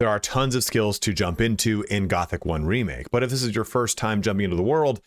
There are tons of skills to jump into in Gothic 1 Remake, but if this is your first time jumping into the world,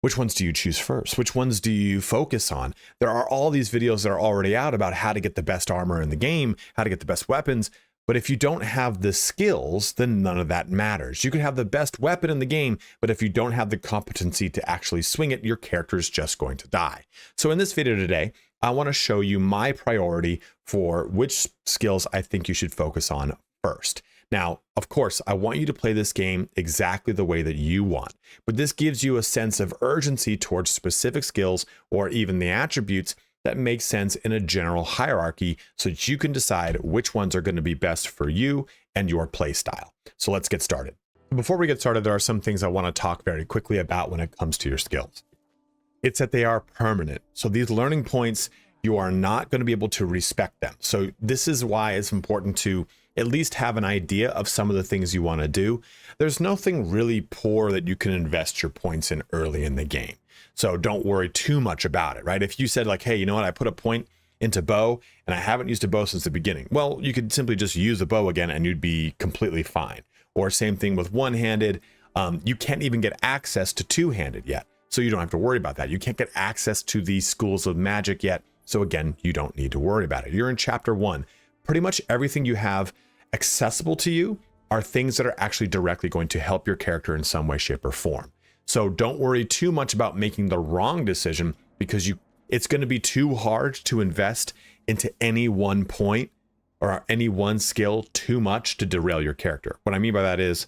which ones do you choose first? Which ones do you focus on? There are all these videos that are already out about how to get the best armor in the game, how to get the best weapons, but if you don't have the skills, then none of that matters. You can have the best weapon in the game, but if you don't have the competency to actually swing it, your character is just going to die. So in this video today, I want to show you my priority for which skills I think you should focus on first. Now, of course, I want you to play this game exactly the way that you want, but this gives you a sense of urgency towards specific skills or even the attributes that make sense in a general hierarchy so that you can decide which ones are going to be best for you and your play style. So let's get started. Before we get started, there are some things I want to talk very quickly about when it comes to your skills. It's that they are permanent. So these learning points, you are not going to be able to respect them. So this is why it's important to at least have an idea of some of the things you want to do. There's nothing really poor that you can invest your points in early in the game. So don't worry too much about it, right? If you said like, hey, you know what, I put a point into bow and I haven't used a bow since the beginning. Well, you could simply just use the bow again and you'd be completely fine. Or same thing with one-handed. You can't even get access to two-handed yet. So you don't have to worry about that. You can't get access to these schools of magic yet. So again, you don't need to worry about it. You're in chapter 1. Pretty much everything you have accessible to you are things that are actually directly going to help your character in some way, shape, or form. So don't worry too much about making the wrong decision because it's going to be too hard to invest into any one point or any one skill too much to derail your character. What I mean by that is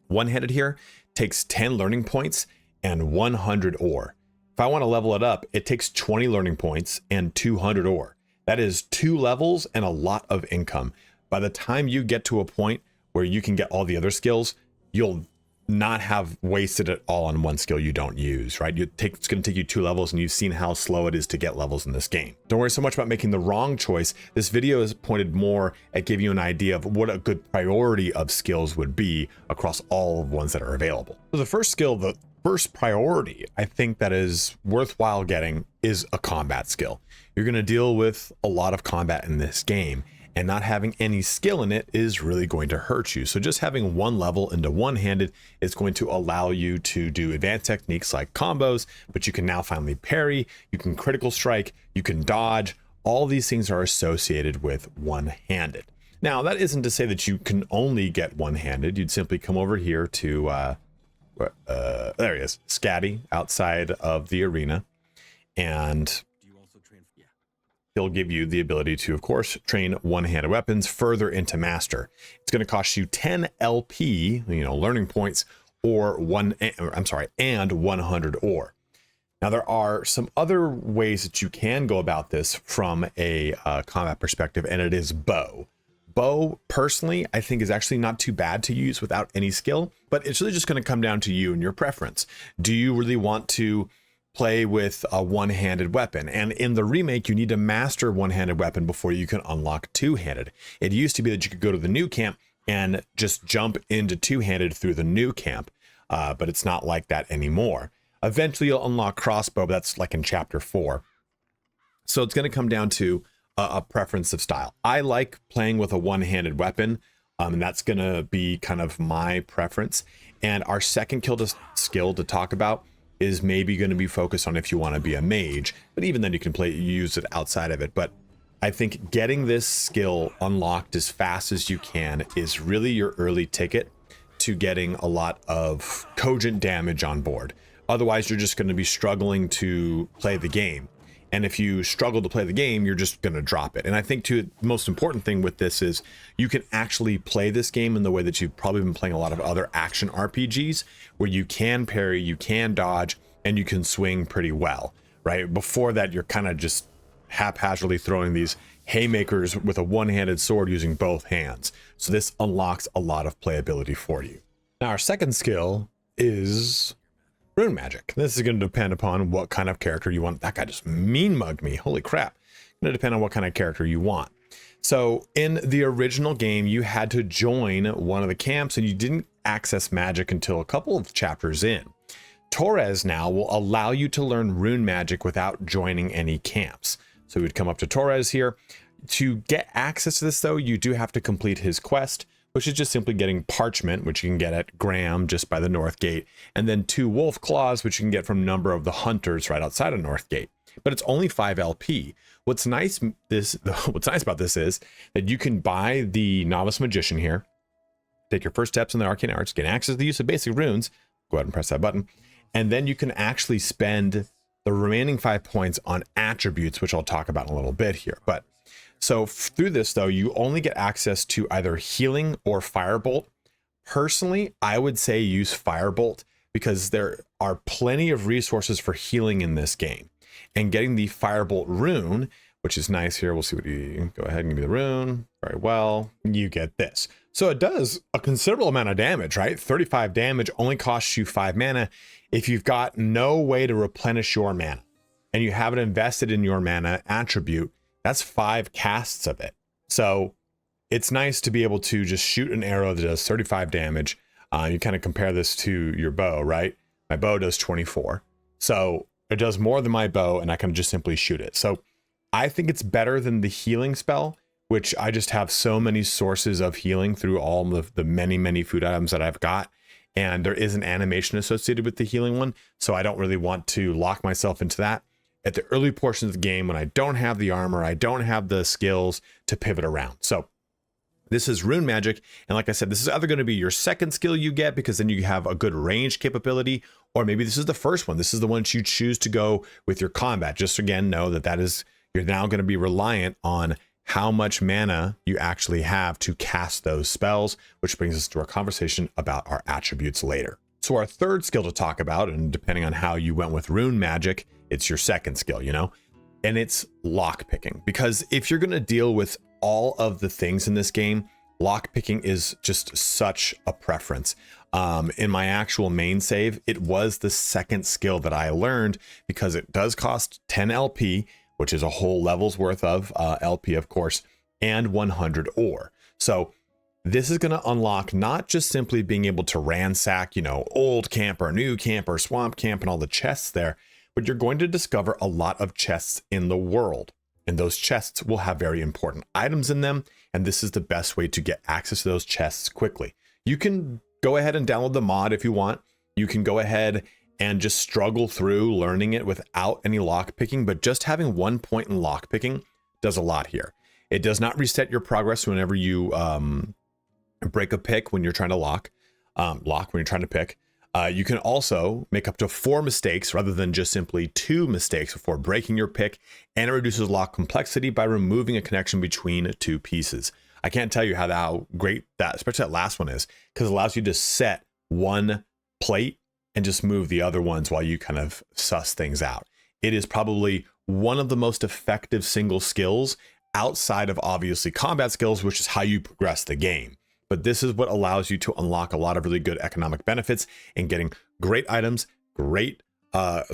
one-handed here takes 10 learning points and 100 ore. If I want to level it up, it takes 20 learning points and 200 ore. That is 2 levels and a lot of income. By the time you get to a point where you can get all the other skills, you'll not have wasted it all on one skill you don't use, right? It's going to take you 2 levels, and you've seen how slow it is to get levels in this game. Don't worry so much about making the wrong choice. This video is pointed more at giving you an idea of what a good priority of skills would be across all of ones that are available. So the first skill, the first priority I think that is worthwhile getting is a combat skill. You're going to deal with a lot of combat in this game, and not having any skill in it is really going to hurt you. So just having one level into one-handed is going to allow you to do advanced techniques like combos, but you can now finally parry, you can critical strike, you can dodge. All these things are associated with one-handed. Now, that isn't to say that you can only get one-handed. You'd simply come over here to, there he is, Scatty outside of the arena, and he'll give you the ability to, of course, train one-handed weapons further into master. It's going to cost you 10 LP, learning points, or and 100 ore. Now, there are some other ways that you can go about this from a combat perspective, and it is bow. Bow, personally, I think is actually not too bad to use without any skill, but it's really just going to come down to you and your preference. Do you really want to play with a one-handed weapon? And in the remake, you need to master one-handed weapon before you can unlock two-handed. It used to be that you could go to the new camp and just jump into two-handed through the new camp, but it's not like that anymore. Eventually, you'll unlock crossbow, but that's like in chapter 4. So it's going to come down to a preference of style. I like playing with a one-handed weapon, and that's going to be kind of my preference. And our second skill to talk about is maybe going to be focused on if you want to be a mage, but even then you can use it outside of it. But I think getting this skill unlocked as fast as you can is really your early ticket to getting a lot of cogent damage on board. Otherwise, you're just going to be struggling to play the game. And if you struggle to play the game, you're just going to drop it. And I think the most important thing with this is you can actually play this game in the way that you've probably been playing a lot of other action RPGs, where you can parry, you can dodge, and you can swing pretty well, right? Before that, you're kind of just haphazardly throwing these haymakers with a one-handed sword using both hands. So this unlocks a lot of playability for you. Now, our second skill is rune magic. This is going to depend upon what kind of character you want. That guy just mean mugged me. Holy crap. It's going to depend on what kind of character you want. So in the original game, you had to join one of the camps and you didn't access magic until a couple of chapters in. Torres now will allow you to learn rune magic without joining any camps. So we'd come up to Torres here. To get access to this, though, you do have to complete his quest, which is just simply getting parchment, which you can get at Graham just by the North Gate, and then 2 wolf claws, which you can get from a number of the hunters right outside of North Gate. But it's only 5 LP. What's nice about this is that you can buy the Novice Magician here, take your first steps in the Arcane Arts, get access to the use of basic runes, go ahead and press that button, and then you can actually spend the remaining 5 points on attributes, which I'll talk about in a little bit here. But so through this though, you only get access to either healing or firebolt. Personally, I would say use firebolt because there are plenty of resources for healing in this game, and getting the firebolt rune, which is nice here. We'll see what you go ahead and give me the rune. Very well. You get this. So it does a considerable amount of damage, right? 35 damage only costs you 5 mana. If you've got no way to replenish your mana and you haven't invested in your mana attribute, that's 5 casts of it. So it's nice to be able to just shoot an arrow that does 35 damage. You kind of compare this to your bow, right? My bow does 24. So it does more than my bow, and I can just simply shoot it. So I think it's better than the healing spell, which I just have so many sources of healing through all of the many food items that I've got. And there is an animation associated with the healing one, so I don't really want to lock myself into that at the early portions of the game when I don't have the armor, I don't have the skills to pivot around. So this is rune magic, and like I said, this is either going to be your second skill you get because then you have a good range capability, or maybe this is the first one. This is the one you choose to go with your combat. Just again, know that you're now going to be reliant on how much mana you actually have to cast those spells, which brings us to our conversation about our attributes later. So our third skill to talk about, and depending on how you went with rune magic, it's your second skill, and it's lockpicking. Because if you're going to deal with all of the things in this game, lockpicking is just such a preference. In my actual main save, it was the second skill that I learned because it does cost 10 LP, which is a whole level's worth of LP, of course, and 100 ore. So this is going to unlock not just simply being able to ransack, old camp or new camp or swamp camp and all the chests there, but you're going to discover a lot of chests in the world. And those chests will have very important items in them. And this is the best way to get access to those chests quickly. You can go ahead and download the mod if you want. You can go ahead and just struggle through learning it without any lockpicking, but just having 1 point in lockpicking does a lot here. It does not reset your progress whenever you break a pick when you're trying to lock when you're trying to pick. You can also make up to 4 mistakes rather than just simply 2 mistakes before breaking your pick, and it reduces lock complexity by removing a connection between 2 pieces. I can't tell you how great that, especially that last one is, because it allows you to set one plate and just move the other ones while you kind of suss things out. It is probably one of the most effective single skills outside of obviously combat skills, which is how you progress the game. But this is what allows you to unlock a lot of really good economic benefits in getting great items, great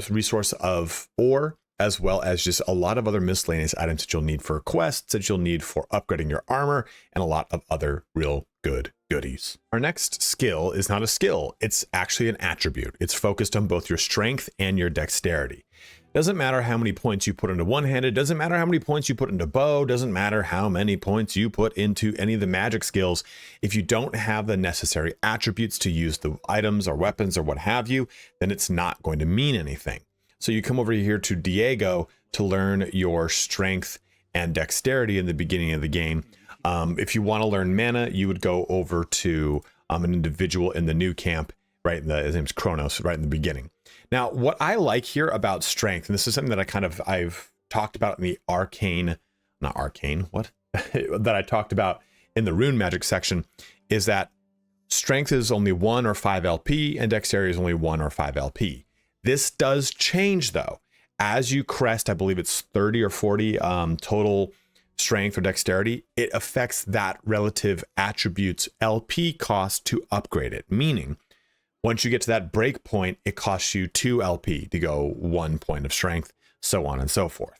resource of ore, as well as just a lot of other miscellaneous items that you'll need for quests, that you'll need for upgrading your armor, and a lot of other real good goodies. Our next skill is not a skill, it's actually an attribute. It's focused on both your strength and your dexterity. Doesn't matter how many points you put into one-handed, doesn't matter how many points you put into bow, doesn't matter how many points you put into any of the magic skills. If you don't have the necessary attributes to use the items or weapons or what have you, then it's not going to mean anything. So you come over here to Diego to learn your strength and dexterity in the beginning of the game. If you want to learn mana, you would go over to an individual in the new camp, right? His name's Kronos, right in the beginning. Now, what I like here about strength, and this is something that I've talked about in the that I talked about in the rune magic section, is that strength is only 1 or 5 LP and dexterity is only 1 or 5 LP. This does change though. As you crest, I believe it's 30 or 40 total strength or dexterity, it affects that relative attribute's LP cost to upgrade it, meaning once you get to that break point, it costs you 2 LP to go 1 point of strength, so on and so forth.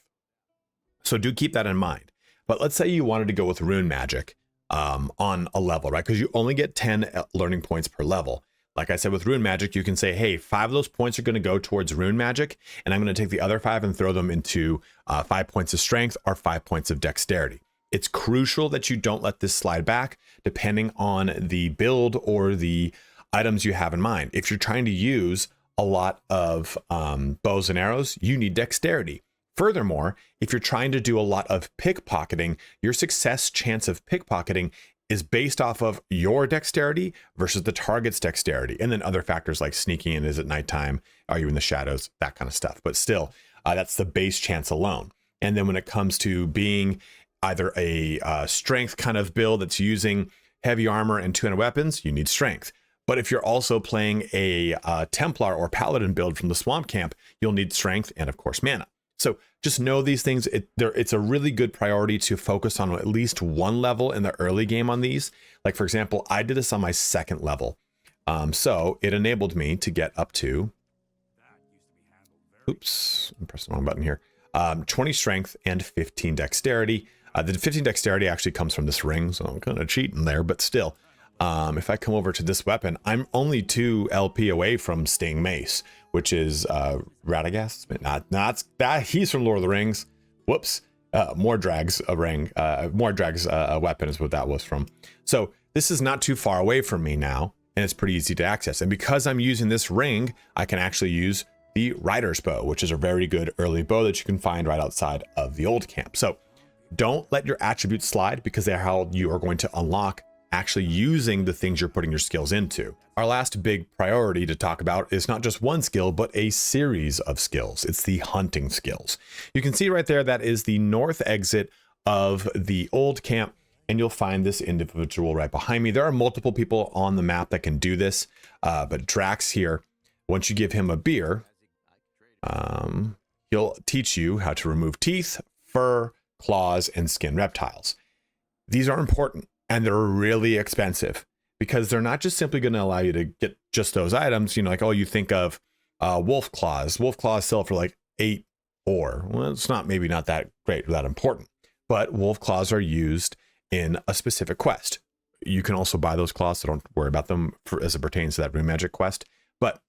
So do keep that in mind. But let's say you wanted to go with rune magic on a level, right? Because you only get 10 learning points per level. Like I said, with rune magic, you can say, hey, 5 of those points are going to go towards rune magic, and I'm going to take the other 5 and throw them into 5 points of strength or 5 points of dexterity. It's crucial that you don't let this slide back depending on the build or the items you have in mind. If you're trying to use a lot of bows and arrows, you need dexterity. Furthermore, if you're trying to do a lot of pickpocketing, your success chance of pickpocketing is based off of your dexterity versus the target's dexterity. And then other factors like sneaking in, is it nighttime? Are you in the shadows? That kind of stuff. But still, that's the base chance alone. And then when it comes to being either a strength kind of build that's using heavy armor and two-handed weapons, you need strength. But if you're also playing a Templar or Paladin build from the Swamp Camp, you'll need strength and of course mana. So just know these things. It's a really good priority to focus on at least one level in the early game on these. Like for example, I did this on my second level. So it enabled me to get up to, oops, I'm pressing the wrong button here. 20 strength and 15 dexterity. The 15 dexterity actually comes from this ring, so I'm kind of cheating there, but still. If I come over to this weapon, I'm only 2 LP away from Sting Mace, which is Radagast. Not that he's from Lord of the Rings. Whoops. Mordrag's a ring. Mordrag's a weapon is what that was from. So this is not too far away from me now, and it's pretty easy to access. And because I'm using this ring, I can actually use the Rider's Bow, which is a very good early bow that you can find right outside of the old camp. So don't let your attributes slide, because they're how you are going to unlock actually using the things you're putting your skills into. Our last big priority to talk about is not just one skill, but a series of skills. It's the hunting skills. You can see right there, that is the north exit of the old camp, and you'll find this individual right behind me. There are multiple people on the map that can do this, but Drax here, once you give him a beer, he'll teach you how to remove teeth, fur, claws, and skin reptiles. These are important. And they're really expensive, because they're not just simply going to allow you to get just those items. You know, like, oh, you think of wolf claws. Wolf claws sell for like 8 ore. Well, it's not, maybe not that great or that important, but wolf claws are used in a specific quest. You can also buy those claws, so don't worry about them as it pertains to that rune magic quest. But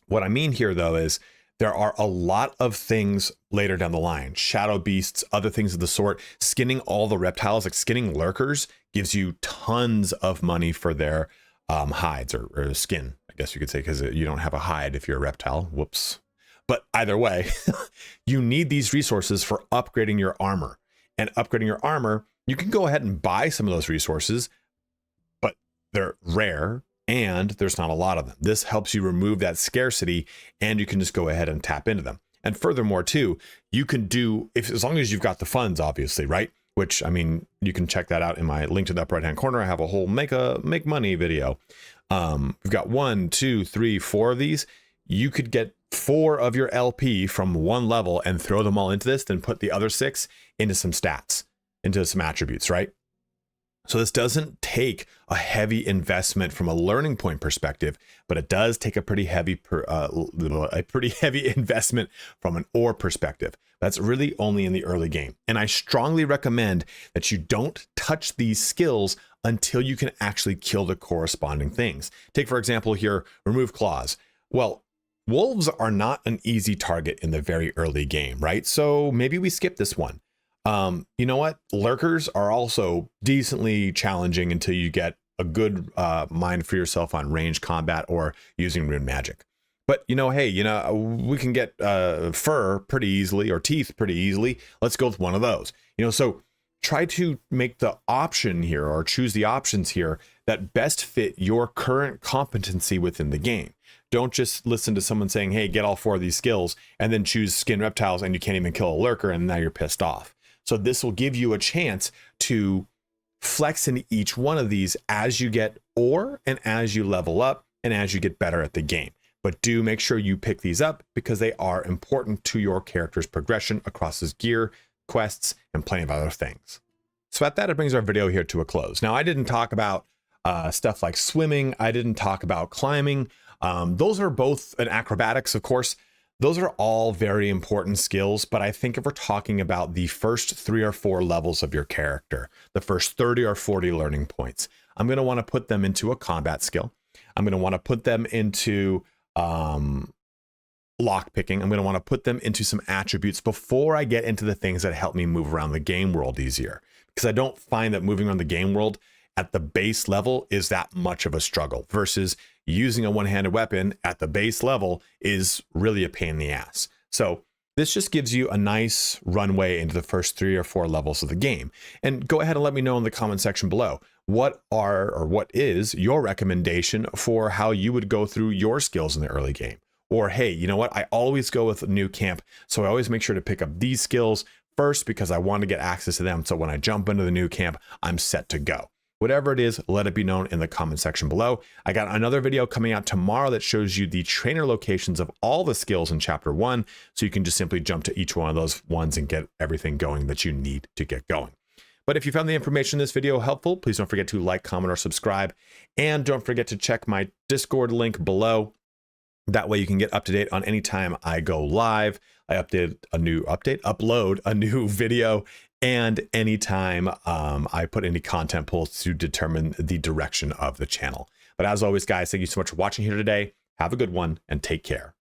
what I mean here, though, is there are a lot of things later down the line. Shadow beasts, other things of the sort. Skinning all the reptiles, like skinning lurkers, gives you tons of money for their hides or skin, I guess you could say, because you don't have a hide if you're a reptile. Whoops. But either way, you need these resources for upgrading your armor. And upgrading your armor, you can go ahead and buy some of those resources, but they're rare. And there's not a lot of them. This helps you remove that scarcity, and you can just go ahead and tap into them. And furthermore, too, you can do, as long as you've got the funds, obviously, right? Which, I mean, you can check that out in my link to the upper right-hand corner. I have a whole make money video. We've got 1, 2, 3, 4 of these. You could get 4 of your LP from one level and throw them all into this, then put the other 6 into some stats, into some attributes, right? So this doesn't take a heavy investment from a learning point perspective, but it does take a pretty heavy investment from an ore perspective. That's really only in the early game. And I strongly recommend that you don't touch these skills until you can actually kill the corresponding things. Take, for example, here, remove claws. Well, wolves are not an easy target in the very early game, right? So maybe we skip this one. You know what? Lurkers are also decently challenging until you get a good mind for yourself on range combat or using rune magic. But, you know, hey, you know, we can get fur pretty easily, or teeth pretty easily. Let's go with one of those. You know, so try to make the option here, or choose the options here that best fit your current competency within the game. Don't just listen to someone saying, hey, get all 4 of these skills, and then choose skin reptiles and you can't even kill a lurker, and now you're pissed off. So this will give you a chance to flex into each one of these as you get ore, and as you level up, and as you get better at the game. But do make sure you pick these up, because they are important to your character's progression across his gear, quests, and plenty of other things. So at that, it brings our video here to a close. Now, I didn't talk about stuff like swimming. I didn't talk about climbing. Those are both, and acrobatics, of course. Those are all very important skills, but I think if we're talking about the first 3 or 4 levels of your character, the first 30 or 40 learning points, I'm going to want to put them into a combat skill. I'm going to want to put them into lockpicking. I'm going to want to put them into some attributes before I get into the things that help me move around the game world easier. because I don't find that moving around the game world at the base level is that much of a struggle, versus using a one-handed weapon at the base level is really a pain in the ass. So this just gives you a nice runway into the first 3 or 4 levels of the game. And go ahead and let me know in the comment section below, what is your recommendation for how you would go through your skills in the early game? Or, hey, you know what? I always go with a new camp, so I always make sure to pick up these skills first because I want to get access to them. So when I jump into the new camp, I'm set to go. Whatever it is, let it be known in the comment section below. I got another video coming out tomorrow that shows you the trainer locations of all the skills in chapter 1. So you can just simply jump to each one of those ones and get everything going that you need to get going. But if you found the information in this video helpful, please don't forget to like, comment, or subscribe. And don't forget to check my Discord link below. That way you can get up to date on any time I go live. I upload a new video, and anytime I put any content polls to determine the direction of the channel. But as always, guys, thank you so much for watching here today. Have a good one and take care.